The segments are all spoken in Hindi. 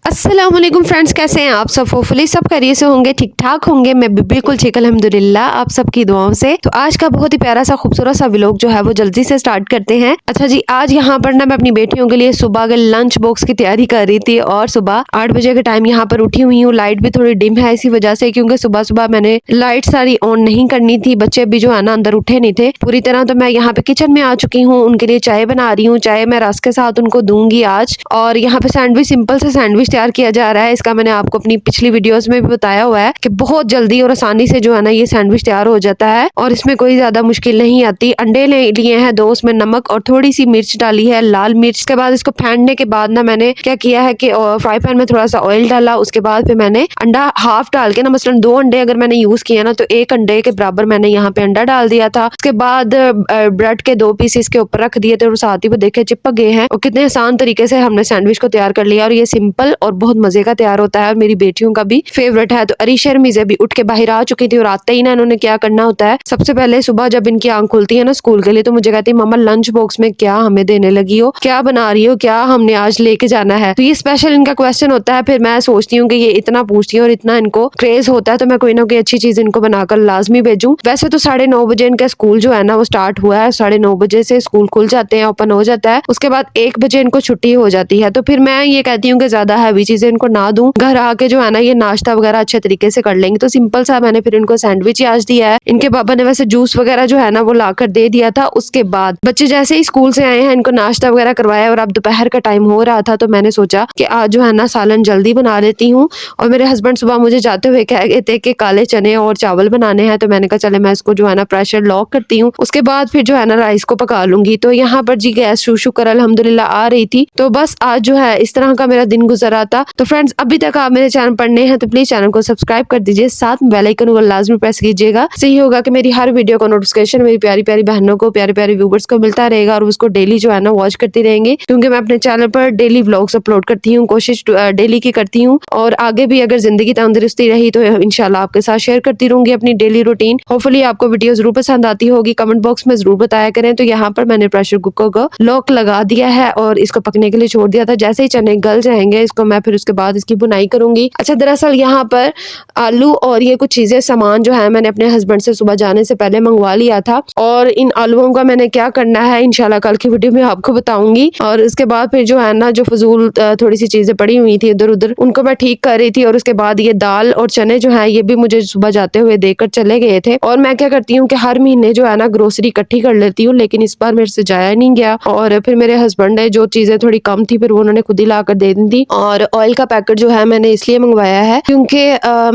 अस्सलाम वालेकुम फ्रेंड्स, कैसे हैं आप सब? होपफुली सब खैरियत से होंगे, ठीक ठाक होंगे। मैं भी बिल्कुल ठीक अल्हम्दुलिल्लाह, आप सबकी दुआओं से। तो आज का बहुत ही प्यारा सा खूबसूरत सा व्लॉग जो है वो जल्दी से स्टार्ट करते हैं। अच्छा जी, आज यहाँ पर ना मैं अपनी बेटियों के लिए सुबह के लंच बॉक्स की तैयारी कर रही थी और सुबह 8 बजे के टाइम यहाँ पर उठी हुई हूँ। लाइट भी थोड़ी डिम है इसी वजह से, क्योंकि सुबह सुबह मैंने लाइट सारी ऑन नहीं करनी थी। बच्चे भी जो है ना अंदर उठे नहीं थे पूरी तरह। तो मैं यहाँ पे किचन में आ चुकी हूँ, उनके लिए चाय बना रही हूँ। चाय मैं रस के साथ उनको दूंगी आज। और यहाँ पे सैंडविच, सिंपल से सैंडविच तैयार किया जा रहा है। इसका मैंने आपको अपनी पिछली वीडियोस में भी बताया हुआ है कि बहुत जल्दी और आसानी से जो है ना ये सैंडविच तैयार हो जाता है और इसमें कोई ज्यादा मुश्किल नहीं आती। अंडे ले लिए हैं 2, उसमें नमक और थोड़ी सी मिर्च डाली है, लाल मिर्च। के बाद इसको फेंटने के बाद ना मैंने क्या किया है कि फ्राई पैन में थोड़ा सा ऑयल डाला। उसके बाद फिर मैंने अंडा हाफ डाल के ना, मसलन 2 अंडे अगर मैंने यूज किया ना तो 1 अंडे के बराबर मैंने यहाँ पे अंडा डाल दिया था। उसके बाद ब्रेड के 2 पीस इसके ऊपर रख दिए थे और साथ ही वो देखे चिपक गए हैं। और कितने आसान तरीके से हमने सैंडविच को तैयार कर लिया और ये सिंपल और बहुत मजे का तैयार होता है और मेरी बेटियों का भी फेवरेट है। तो अरीशा रमीज़ भी उठ के बाहर आ चुकी थी और आते ही ना इन्होंने क्या करना होता है, सबसे पहले सुबह जब इनकी आंख खुलती है ना स्कूल के लिए, तो मुझे कहती है मम्मा लंच बॉक्स में क्या हमें देने लगी हो, क्या बना रही हो, क्या हमने आज लेके जाना है। तो ये स्पेशल इनका क्वेश्चन होता है। फिर मैं सोचती हूँ कि ये इतना पूछती है और इतना इनको क्रेज होता है तो मैं कोई ना कोई अच्छी चीज इनको बनाकर लाजमी भेजूं। वैसे तो 9:30 बजे इनका स्कूल जो है ना वो स्टार्ट हुआ है। 9:30 बजे से स्कूल खुल जाते हैं, ओपन हो जाता है। उसके बाद 1 बजे इनको छुट्टी हो जाती है। तो फिर मैं ये कहती हूँ कि ज्यादा हैवी चीजें इनको ना दूं, घर आके जो है ना ये नाश्ता वगैरह अच्छे तरीके से कर लेंगे। तो सिंपल सा मैंने फिर इनको सैंडविच ही आज दिया है। इनके पापा ने वैसे जूस वगैरह जो है ना वो लाकर दे दिया था। उसके बाद बच्चे जैसे ही स्कूल से आए हैं इनको नाश्ता वगैरह करवाया और अब दोपहर का टाइम हो रहा था तो मैंने सोचा कि आज जो है ना सालन जल्दी बना लेती हूँ। और मेरे हस्बैंड सुबह मुझे जाते हुए कह गए थे कि काले चने और चावल बनाने हैं, तो मैंने कहा चले मैं इसको जो है ना प्रेशर लॉक करती हूँ, उसके बाद फिर जो है ना राइस को पका लूंगी। तो यहाँ पर जी गैस शुक्र अल्हम्दुलिल्लाह आ रही थी। तो बस आज जो है इस तरह का मेरा दिन गुजरा था। तो फ्रेंड्स, अभी तक आप मेरे चैनल पर नए हैं तो प्लीज चैनल को सब्सक्राइब कर दीजिए, साथ में बेल आइकन को लाजमी प्रेस कीजिएगा। सही होगा कि मेरी हर वीडियो का नोटिफिकेशन मेरी प्यारी प्यारी बहनों को, प्यारे प्यारे व्यूवर्स को मिलता रहेगा और उसको डेली जो है ना वॉच करती रहेंगे, क्योंकि मैं अपने चैनल पर डेली व्लॉग्स अपलोड करती हूँ, कोशिश डेली की करती हूँ। और आगे भी अगर जिंदगी तंदुरुस्ती रही तो इंशाल्लाह आपके साथ शेयर करती रहूंगी अपनी डेली रूटीन। होपफुली आपको वीडियो जरूर पसंद आती होगी, कमेंट बॉक्स में जरूर बताया करें। तो यहाँ पर मैंने प्रेशर कुकर को लॉक लगा दिया है और इसको पकने के लिए छोड़ दिया था। जैसे ही चने गल जाएंगे इसको मैं फिर उसके बाद इसकी बुनाई करूंगी। अच्छा, दरअसल यहाँ पर आलू और ये कुछ चीजें सामान जो है मैंने अपने हस्बैंड से सुबह जाने से पहले मंगवा लिया था और इन आलूओं का मैंने क्या करना है इंशाल्लाह कल की वीडियो में आपको बताऊंगी। और उसके बाद फिर जो है ना जो फजूल थोड़ी सी चीजें पड़ी हुई थी इधर उधर, उनको मैं ठीक कर रही थी। और उसके बाद ये दाल और चने जो है ये भी मुझे सुबह जाते हुए देकर चले गए थे। और मैं क्या करती हूँ कि हर महीने जो है ना ग्रोसरी इकट्ठी कर लेती हूँ, लेकिन इस बार मेरे से जाया नहीं गया। और फिर मेरे हस्बैंड ने जो चीजें थोड़ी कम थी फिर वो उन्होंने खुद ही ला कर दे दी थी। और ऑयल का पैकेट जो है मैंने इसलिए मंगवाया है क्योंकि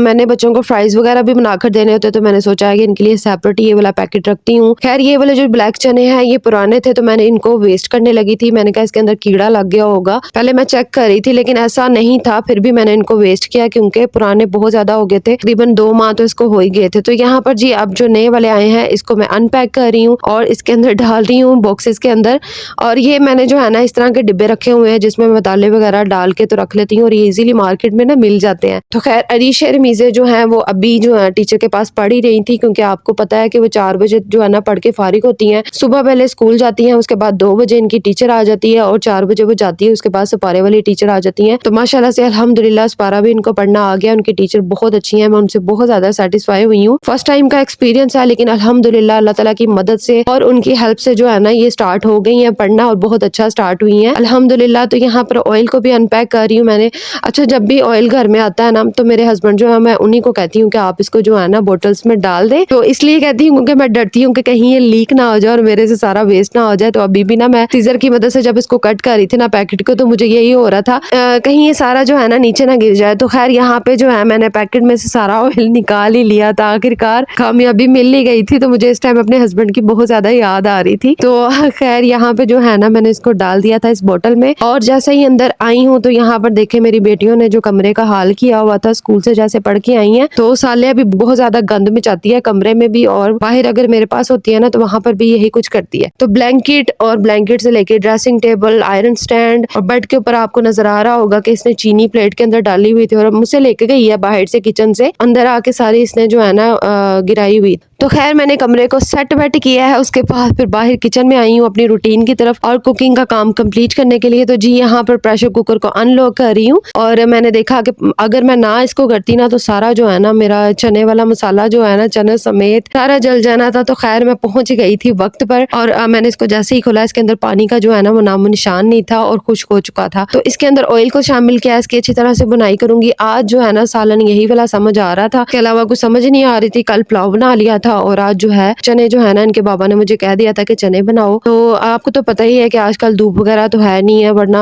मैंने बच्चों को फ्राइज वगैरह भी बनाकर देने होते, तो मैंने सोचा है कि इनके लिए सेपरेट ये वाला पैकेट रखती हूँ। खैर, ये वाले जो ब्लैक चने हैं ये पुराने थे तो मैंने इनको वेस्ट करने लगी थी। मैंने कहा इसके अंदर कीड़ा लग गया होगा, पहले मैं चेक कर रही थी लेकिन ऐसा नहीं था। फिर भी मैंने इनको वेस्ट किया क्योंकि पुराने बहुत ज्यादा हो गए थे, तकरीबन 2 माह तो इसको हो ही गए थे। तो यहाँ पर जी अब जो नए वाले आए हैं इसको मैं अनपैक कर रही हूँ और इसके अंदर डाल रही हूँ बॉक्सेस के अंदर। और ये मैंने जो है ना इस तरह के डिब्बे रखे हुए हैं जिसमें मसाले वगैरह डाल के तो रख लेती हूँ और ये इजीली मार्केट में ना मिल जाते हैं। तो खैर, अरीशा रमीज़े जो है वो अभी जो है टीचर के पास पढ़ ही रही थी, क्योंकि आपको पता है कि वो 4 बजे जो है ना पढ़ के फारिग होती हैं। सुबह पहले स्कूल जाती हैं, उसके बाद 2 बजे इनकी टीचर आ जाती है और 4 बजे वो जाती है, उसके बाद सपारे वाली टीचर आ जाती हैं। तो माशाल्लाह से अल्हम्दुलिल्लाह सपारा भी इनको पढ़ना आ गया। उनकी टीचर बहुत अच्छी है, मैं उनसे बहुत ज्यादा सेटिस्फाई हुई हूँ। फर्स्ट टाइम का एक्सपीरियंस है लेकिन अल्हम्दुलिल्लाह अल्लाह ताला की मदद से और उनकी हेल्प से जो है ना ये स्टार्ट हो गई है पढ़ना और बहुत अच्छा स्टार्ट हुई है अल्हम्दुलिल्लाह। तो यहाँ पर ऑयल को भी अनपैक कर रही हूँ मैंने। अच्छा, जब भी ऑयल घर में आता है ना तो मेरे हस्बैंड जो है मैं उन्हीं को कहती हूँ कि आप इसको जो है ना बोटल्स में डाल दें। तो इसलिए कहती हूँ क्योंकि मैं डरती हूँ कि कहीं ये लीक ना हो जाए और मेरे से सारा वेस्ट ना हो जाए। तो अभी भी ना मैं सीजर की मदद से जब इसको कट कर रही थी ना पैकेट को, तो मुझे यही हो रहा था कहीं ये सारा जो है ना नीचे ना गिर जाए। तो खैर यहाँ पे जो है मैंने पैकेट में से सारा ऑयल निकाल ही लिया था, आखिरकार कामयाबी मिल ही गई थी। तो मुझे इस टाइम अपने हस्बैंड की बहुत ज्यादा याद आ रही थी। तो खैर यहाँ पे जो है ना मैंने इसको डाल दिया था इस बोतल में। और जैसे ही अंदर आई हूँ तो यहाँ पर देखे मेरी बेटियों ने जो कमरे का हाल किया हुआ था, स्कूल से जैसे पढ़ के आई हैं तो सालिया भी बहुत ज्यादा गंद मचाती है कमरे में भी, और बाहर अगर मेरे पास होती है ना तो वहां पर भी यही कुछ करती है। तो ब्लैंकेट और ब्लैंकेट से लेके ड्रेसिंग टेबल, आयरन स्टैंड और बेड के ऊपर आपको नजर आ रहा होगा कि इसने चीनी प्लेट के अंदर डाली हुई थी और मुझसे लेके गई है बाहर से, किचन से अंदर आके सारी इसने जो है ना गिराई हुई। तो खैर मैंने कमरे को सेट वेट किया है, उसके बाद फिर बाहर किचन में आई हूँ अपनी रूटीन की तरफ और कुकिंग का काम कंप्लीट करने के लिए। तो जी यहाँ पर प्रेशर कुकर को अनलॉक कर रही हूँ और मैंने देखा कि अगर मैं ना इसको करती ना तो सारा जो है ना मेरा चने वाला मसाला जो है ना चने समेत सारा जल जाना था। तो खैर मैं पहुंच गई थी वक्त पर और मैंने इसको जैसे ही खोला इसके अंदर पानी का जो है ना वो नामो निशान नहीं था और खुश्क हो चुका था। तो इसके अंदर ऑयल को शामिल किया, इसकी अच्छी तरह से बुनाई करूंगी। आज जो है ना सालन यही वाला समझ आ रहा था, इसके अलावा कुछ समझ नहीं आ रही थी। कल पुलाव बना लिया था और आज जो है चने जो है ना इनके बाबा ने मुझे कह दिया था कि चने बनाओ। तो आपको तो पता ही है कि आजकल धूप वगैरह तो है नहीं है, वरना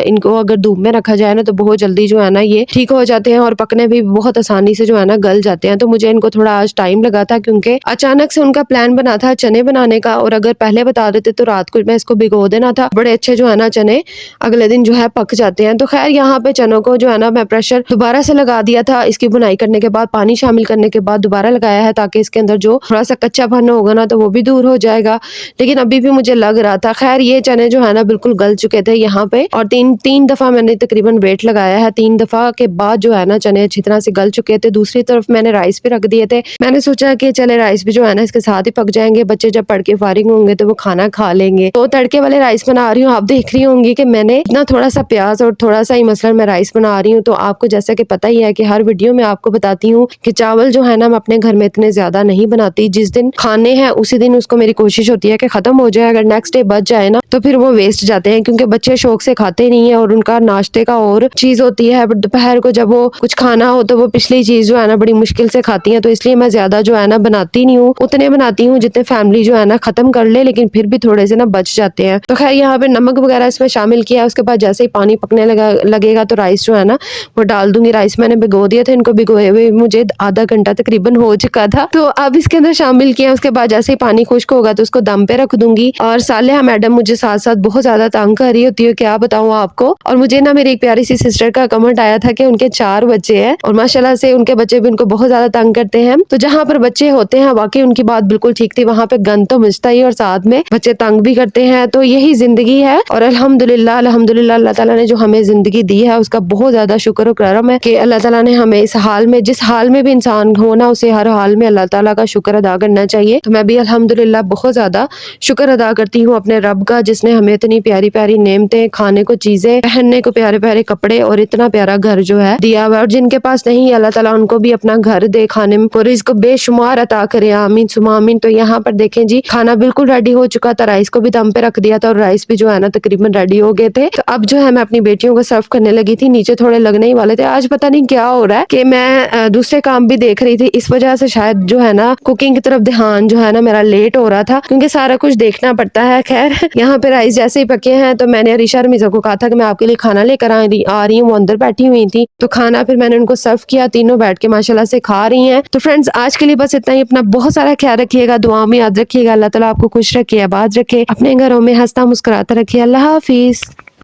इनको अगर धूप में रखा जाए ना तो बहुत जल्दी जो है ना ये ठीक हो जाते हैं और पकने भी बहुत आसानी से जो है ना गल जाते हैं। तो मुझे इनको थोड़ा आज टाइम लगा था क्योंकि अचानक से उनका प्लान बना था चने बनाने का और अगर पहले बता देते तो रात को मैं इसको भिगो देना था। बड़े अच्छे जो है ना चने अगले दिन जो है पक जाते हैं। तो खैर यहाँ पे चनों को जो है ना मैं प्रेशर दोबारा से लगा दिया था। इसकी बुनाई करने के बाद पानी शामिल करने के बाद दोबारा लगाया है ताकि इसके अंदर जो थोड़ा सा कच्चापन होगा ना तो वो भी दूर हो जाएगा, लेकिन अभी भी मुझे लग रहा था। खैर ये चने जो है ना बिल्कुल गल चुके थे यहाँ पे और तीन दफा मैंने तकरीबन वेट लगाया है। 3 दफा के बाद जो है ना चने अच्छी तरह से गल चुके थे। दूसरी तरफ मैंने राइस भी रख दिए थे। मैंने सोचा कि चले राइस भी जो है ना इसके साथ ही पक जाएंगे, बच्चे जब पढ़ के फारिग होंगे तो वो खाना खा लेंगे। तो तड़के वाले राइस बना रही हूँ। आप देख रही होंगी कि मैंने इतना थोड़ा सा प्याज और थोड़ा सा ही मसलन मैं राइस बना रही हूँ। तो आपको जैसा कि पता ही है कि हर वीडियो में आपको बताती हूँ कि चावल जो है ना मैं अपने घर में इतने ज्यादा नहीं बनाती। जिस दिन खाने हैं उसी दिन उसको मेरी कोशिश होती है कि खत्म हो जाए। अगर नेक्स्ट डे बच जाए ना तो फिर वो वेस्ट जाते हैं क्योंकि बच्चे शौक से खाते नहीं है और उनका नाश्ते का और चीज होती है। बट दोपहर को जब वो कुछ खाना हो तो वो पिछली चीज जो है ना बड़ी मुश्किल से खाती है। तो इसलिए मैं ज्यादा जो है ना बनाती नहीं हूँ, उतने बनाती हूँ जितने फैमिली जो है ना खत्म कर ले, लेकिन फिर भी थोड़े से ना बच जाते हैं। तो खैर यहाँ पे नमक वगैरह इसमें शामिल किया। उसके बाद जैसे ही पानी पकने लगेगा तो राइस जो है ना वो डाल दूंगी। राइस मैंने भिगो दिए थे, इनको भिगोए हुए मुझे आधा घंटा तकरीबन हो चुका था। तो अब इसके अंदर शामिल किया। उसके बाद जैसे ही पानी खुश्क होगा तो उसको दम पे रख दूंगी। और सालेहा मैडम मुझे साथ साथ बहुत ज्यादा तंग कर रही होती है, क्या बताऊँ आपको। और मुझे ना मेरी एक प्यारी सी सिस्टर का कमेंट आया था कि उनके 4 बच्चे हैं और माशाल्लाह से उनके बच्चे भी उनको बहुत ज्यादा तंग करते हैं। तो जहाँ पर बच्चे होते हैं वाकई उनकी बात बिल्कुल ठीक थी, वहाँ पे गंद तो मचता ही और साथ में बच्चे तंग भी करते हैं। तो यही जिंदगी है और अल्हम्दुलिल्लाह अल्हम्दुलिल्लाह अल्लाह ताला ने जो हमें जिंदगी दी है उसका बहुत ज्यादा शुक्र और करम है कि अल्लाह ताला ने हमें इस हाल में, जिस हाल में भी इंसान हो ना, उसे हर हाल में अल्लाह ताला का शुक्र अदा करना चाहिए। तो मैं भी अल्हम्दुलिल्लाह बहुत ज्यादा शुक्र अदा करती हूँ अपने रब का, जिसने हमें इतनी प्यारी प्यारी नेमतें, खाने को चीजें, पहनने को प्यारे प्यारे कपड़े और इतना प्यारा घर जो है दिया हुआ। और जिनके पास नहीं अल्लाह ताला उनको भी अपना घर दे, खाने में रिज़्क़ बेशुमार अता करे, आमीन सुमा आमीन। तो यहाँ पर देखें जी खाना बिल्कुल रेडी हो चुका था। राइस को भी दम पे रख दिया था और राइस भी जो है ना तकरीबन रेडी हो गए थे। तो अब जो है मैं अपनी बेटियों को सर्व करने लगी थी। नीचे थोड़े लगने ही वाले थे। आज पता नहीं क्या हो रहा है कि मैं दूसरे काम भी देख रही थी, इस वजह से शायद जो है ना कुकिंग की तरफ ध्यान जो है ना मेरा लेट हो रहा था क्योंकि सारा कुछ देखना पड़ता है। खैर यहाँ पे राइस जैसे ही पके हैं तो मैंने अरीशा रमीजा को कहा था कि मैं आपके लिए खाना लेकर आ रही हूँ। वो अंदर बैठी हुई थी तो खाना फिर मैंने उनको सर्व किया। तीनों बैठ के माशाल्लाह से खा रही हैं। तो फ्रेंड्स आज के लिए बस इतना ही। अपना बहुत सारा ख्याल रखिएगा, दुआ में याद रखिएगा। अल्लाह ताला आपको खुश रखे, आबाद रखे, अपने घरों में हंसता मुस्कुराता रखिए। अल्लाह हाफिज।